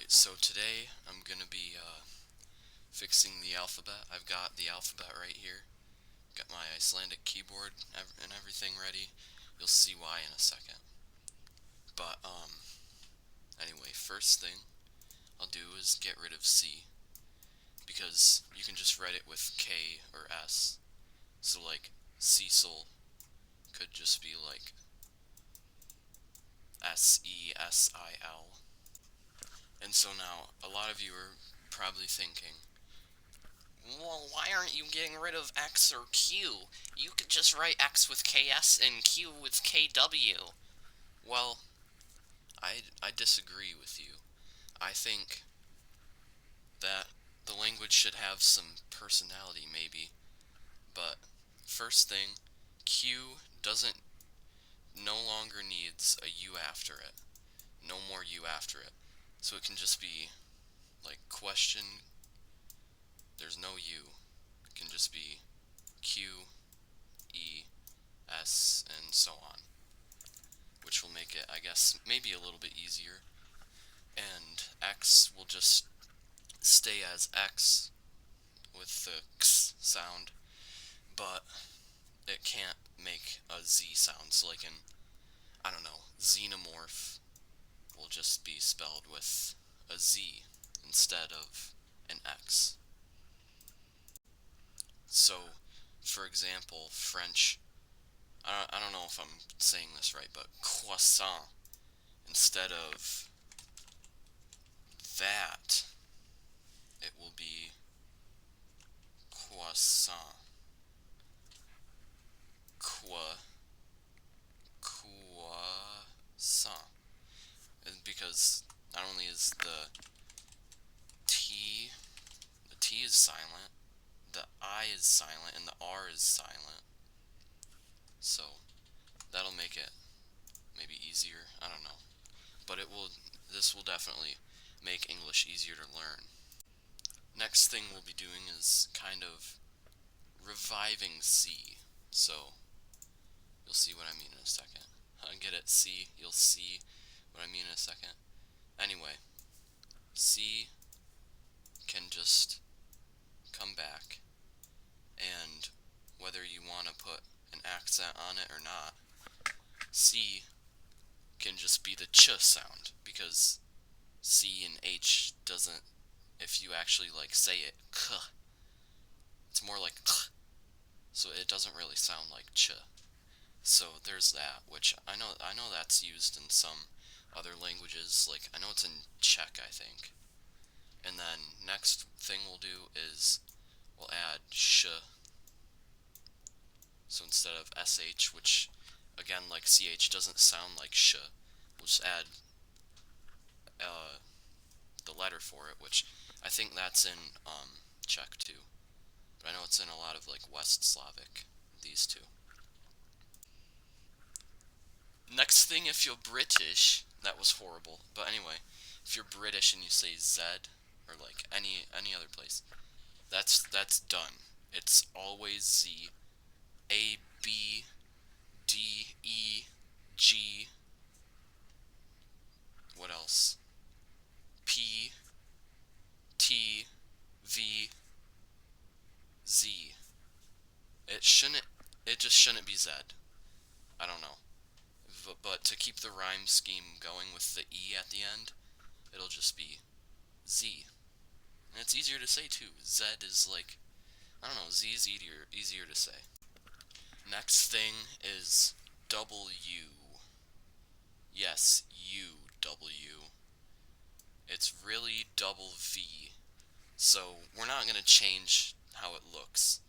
Alright, so today I'm gonna be fixing the alphabet. I've got the alphabet right here. Got my Icelandic keyboard and everything ready. You'll see why in a second. But, anyway, first thing I'll do is get rid of C, because you can just write it with K or S. So, like, Cecil could just be like Sesil. And so now, a lot of you are probably thinking, well, why aren't you getting rid of X or Q? You could just write X with KS and Q with KW. Well, I disagree with you. I think that the language should have some personality, maybe. But first thing, Q doesn't no longer needs a U after it. No more U after it. So it can just be like question. There's no U. It can just be Q, E, S, and so on, which will make it, I guess, maybe a little bit easier. And X will just stay as X with the X sound, but it can't make a Z sound. So, like in, I don't know, xenomorph will just be spelled with a Z instead of an X. So, for example, French, I don't know if I'm saying this right, but croissant, instead of that, it will be croissant. Croissant. Because not only is T, the T is silent, the I is silent, and the R is silent. So that'll make it maybe easier. I don't know. But this will definitely make English easier to learn. Next thing we'll be doing is kind of reviving C. So you'll see what I mean in a second. Get it? C. You'll see what I mean in a second. Anyway, C can just come back, and whether you want to put an accent on it or not, C can just be the ch sound, because C and H doesn't, if you actually like say it, k, it's more like k, so it doesn't really sound like ch. So there's that, which I know that's used in some other languages, like I know it's in Czech, I think. And then next thing we'll do is we'll add sh. So instead of sh, which again like ch doesn't sound like sh, we'll just add the letter for it, which I think that's in Czech too. But I know it's in a lot of like West Slavic, these two. Next thing, if you're British, that was horrible. But anyway, if you're British and you say Z, or like any other place, that's done. It's always Z. A, B, D, E, G. What else? P, T, V, Z. It shouldn't. It just shouldn't be Z. I don't know. But to keep the rhyme scheme going with the E at the end, it'll just be Z. And it's easier to say too. Z is like, I don't know, Z is easier to say. Next thing is W. Yes, U, W. It's really double V. So we're not going to change how it looks.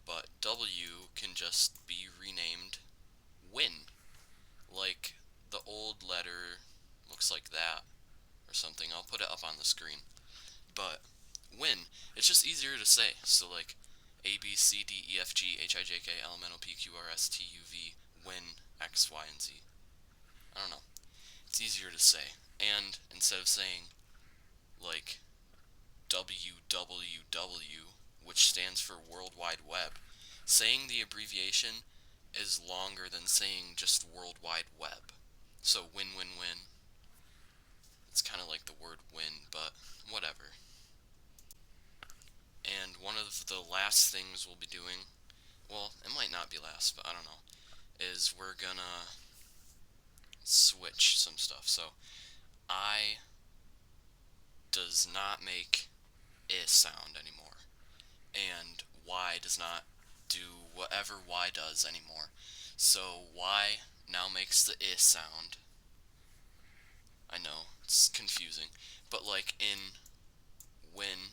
But W can just be renamed Win. Like the old letter looks like that or something. I'll put it up on the screen. But Win, it's just easier to say. So like A, B, C, D, E, F, G, H, I, J, K, L, M, N, O, P, Q, R, S, T, U, V, Win, X, Y, and Z. I don't know. It's easier to say. And instead of saying like WWW, which stands for World Wide Web, saying the abbreviation is longer than saying just World Wide Web. So win, win, win. It's kind of like the word win the last things we'll be doing, well, it might not be last, but I don't know, is we're gonna switch some stuff. So I does not make I sound anymore, and Y does not do whatever Y does anymore. So Y now makes the I sound. I know, it's confusing, but like in when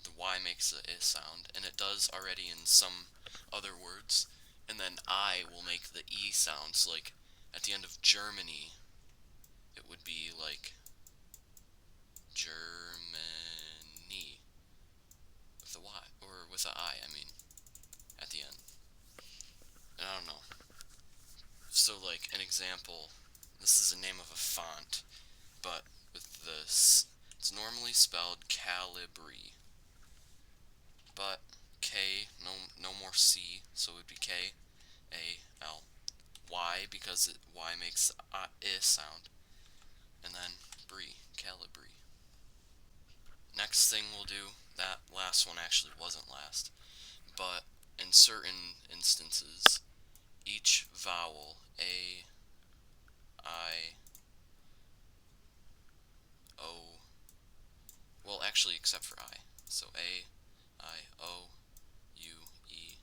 the Y makes the I sound, and it does already in some other words, and then I will make the E sound. So like at the end of Germany, it would be like Germany with a Y, or with a I mean, at the end. And I don't know. So like an example, this is the name of a font, but with this, it's normally spelled Calibri, but K, no more C, so it would be K-A-L. Y, because Y makes I sound, and then Brie, Calibri. Next thing we'll do, that last one actually wasn't last, but in certain instances, each vowel, A, I, O, well actually except for I, so A, I, O, U, E.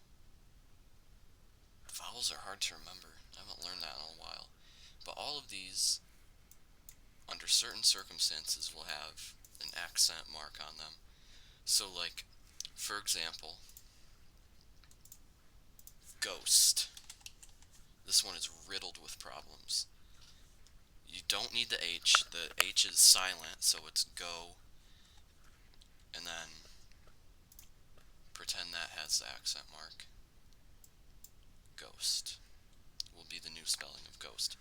The vowels are hard to remember, I haven't learned that in a while, but all of these, under certain circumstances, will have an accent mark on them. So like, for example, ghost. This one is riddled with problems. You don't need the H is silent, so it's go, and then pretend that has the accent mark. Ghost will be the new spelling of ghost.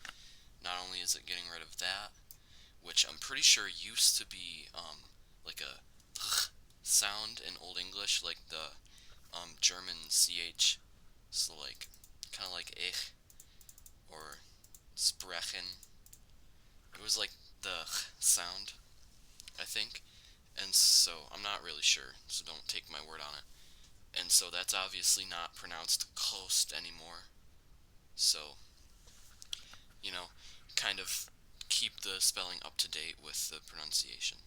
Not only is it getting rid of that, which I'm pretty sure used to be like a sound in Old English, like the German CH, so like kind of like ich or sprechen. It was like the sound, I think, and so I'm not really sure, so don't take my word on it. And so that's obviously not pronounced coast anymore. So, you know, kind of keep the spelling up to date with the pronunciation.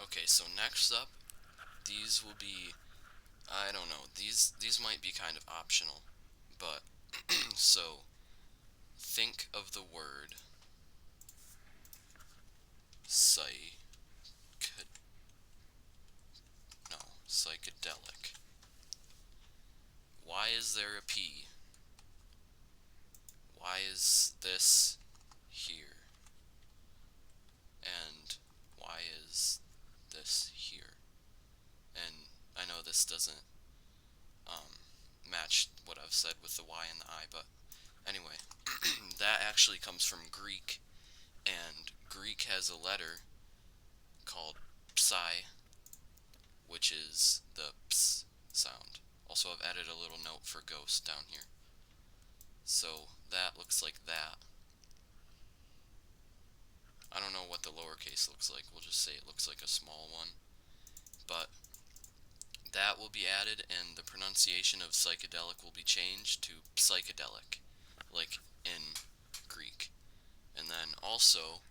Okay, so next up, these will be, I don't know, these might be kind of optional, but so think of the word psych no, psychedelic. Why is there a P? Why is this here? And why is this here? And I know this doesn't match what I've said with the Y and the I, but anyway, that actually comes from Greek, and Greek has a letter called psi, which is the ps sound. Also, I've added a little note for ghost down here. So that looks like that. I don't know what the lowercase looks like. We'll just say it looks like a small one. But that will be added, and the pronunciation of psychedelic will be changed to psychedelic, like in Greek. And then also,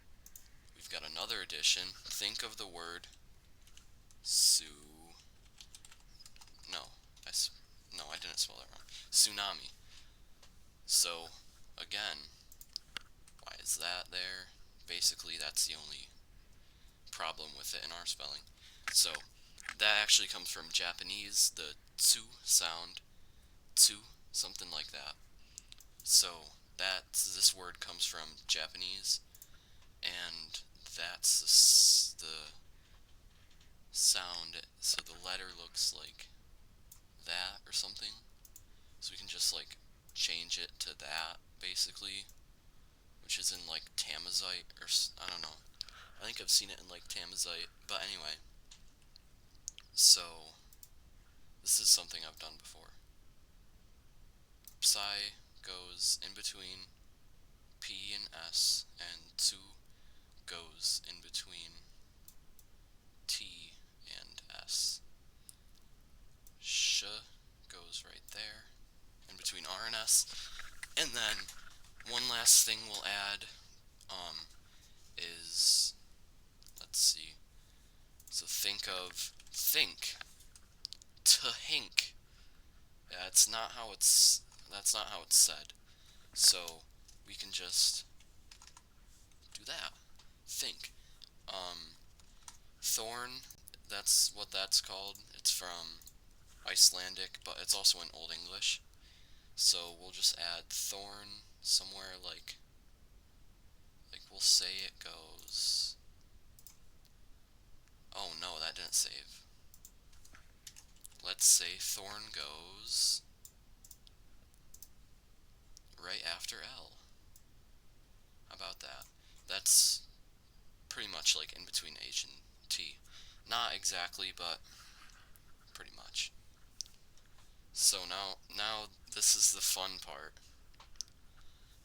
we've got another addition. Think of the word no, no, I didn't spell that wrong. Tsunami. So, again, why is that there? Basically, that's the only problem with it in our spelling. So, that actually comes from Japanese, the tsu sound, tsu, something like that. So, this word comes from Japanese, and that's the sound, so the letter looks like that or something. So we can just like change it to that, basically, which is in like Tamazite, or I don't know. I think I've seen it in like Tamazite, but anyway. So, this is something I've done before. Psi goes in between P and S, and tsu goes in between T last thing we'll add is, let's see. So think to hink. Yeah, that's not how it's said. So we can just do that. Think. Um, Thorn, that's what that's called. It's from Icelandic, but it's also in Old English. So we'll just add thorn somewhere like we'll say it goes. Oh no, that didn't save. Let's say thorn goes right after L. How about that? That's pretty much like in between H and T. Not exactly, but pretty much. So now this is the fun part.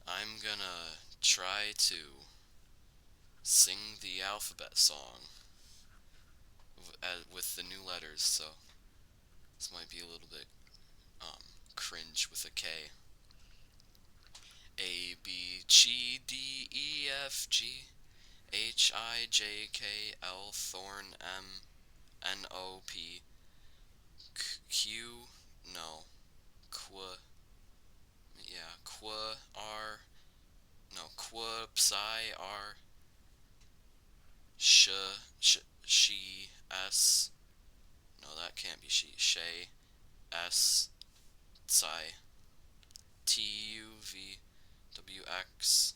I'm gonna try to sing the alphabet song with the new letters, so this might be a little bit cringe with a K. A, B, C, D, E, F, G, H, I, J, K, L, thorn, M, N, O, P, Q, no, Qu, yeah, Qu, R, no, Qu, Psi, R, She, S, no, that can't be she, Shay, S, Psi, T, U, V, W, X,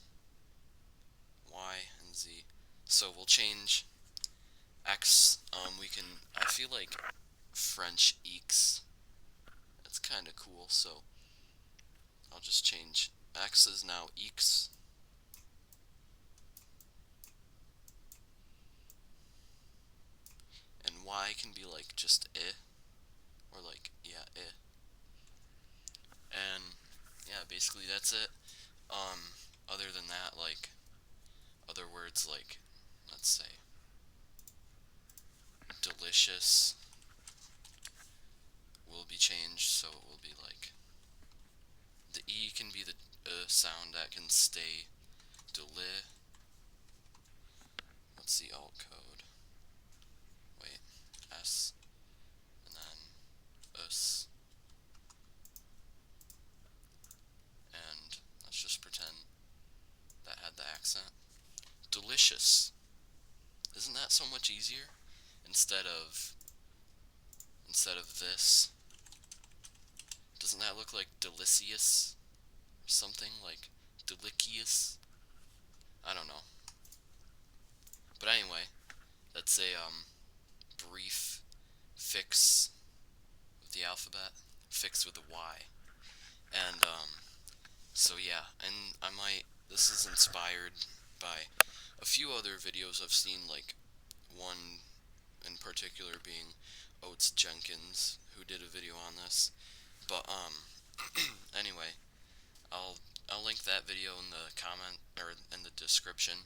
Y, and Z. So we'll change X, we can, I feel like French eeks. That's kind of cool, so I'll just change. X is now eeks. And Y can be like just or like, yeah, And, yeah, basically that's it. Other than that, like, other words like, let's say, delicious will be changed, so it will be like, the E can be the sound that can stay deli. What's the alt code? Wait, S, and then us, and let's just pretend that had the accent. Delicious. Isn't that so much easier? Instead of this, doesn't that look like delicious or something like delicious? I don't know. But anyway, that's a brief fix with the alphabet, fix with a Y, and so yeah, and I might. This is inspired by a few other videos I've seen, like one in particular being Oat Jenkins, who did a video on this. But anyway, I'll I'll link that video in the comment or in the description,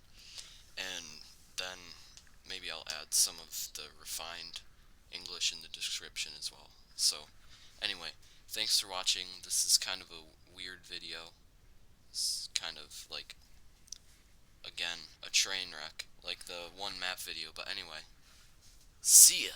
and then maybe I'll add some of the refined English in the description as well. So anyway, thanks for watching. This is kind of a weird video. It's kind of like, again, a train wreck, like the one map video. But anyway, see ya.